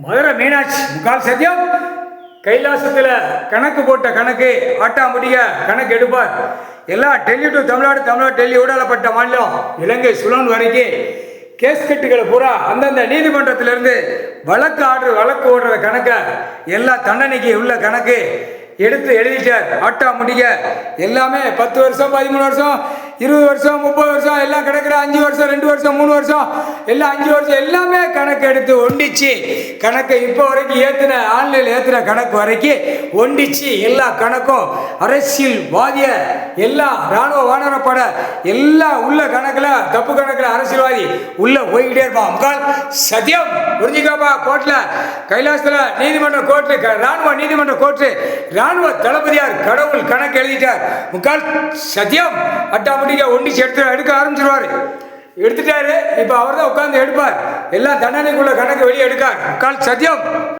மதுரை மீனாட்சி முக்கால் சத்தியம் கைலாசத்தில் கணக்கு போட்ட கணக்கு ஆட்டாமுடிய கணக்கு எடுப்பார். எல்லாம் டெல்லி டு தமிழ்நாடு, தமிழ்நாடு டெல்லி ஊடாலப்பட்ட மாநிலம் இலங்கை சுலன் வரைக்கும் கேஸ்கட்டுகளை பூரா அந்தந்த நீதிமன்றத்திலிருந்து வழக்கு ஓடுற கணக்கை எல்லா தண்டனைக்கு உள்ள கணக்கு எடுத்து எழுதிட்டார். ஆட்டா முடிய எல்லாமே 10 வருஷம் 13 வருஷம் 20 வருஷம் 30 வருஷம் எல்லாம் கிடக்குற 5 வருஷம் 2 வருஷம் 3 வருஷம் எல்லாம் 5 வருஷம் எல்லாமே கணக்கு எடுத்து ஒண்டிச்சு. கணக்கை இப்போ வரைக்கும் ஆன்லைனில் ஏற்றுன கணக்கு வரைக்கும் ஒண்டிச்சு. எல்லா கணக்கும் அரசியல்வாதிய எல்லாம் இராணுவ வானரப்பட எல்லாம் உள்ள கணக்கில் தப்பு கணக்கில் அரசியல்வாதி உள்ள போய்கிட்டே இருப்பான். முக்கால் சத்தியம் புரிஞ்சுக்காப்பா. கோர்ட்டில் கைலாசத்தில் நீதிமன்ற கோர்ட்டு, இராணுவ நீதிமன்ற கோர்ட்டு, இராணுவ தளபதியார் கடவுள் கணக்கு எழுதிட்டார். முக்கால் சத்தியம் அட்டாமுடிக்க ஒண்டிச்சு எடுக்க ஆரம்பிச்சிருவாரு. எடுத்துட்டாரு. இப்போ அவர் தான் உட்கார்ந்து எடுப்பார். எல்லாம் தண்டனைக்குள்ள கணக்கு வெளியே எடுக்கார். முக்கால் சத்தியம்.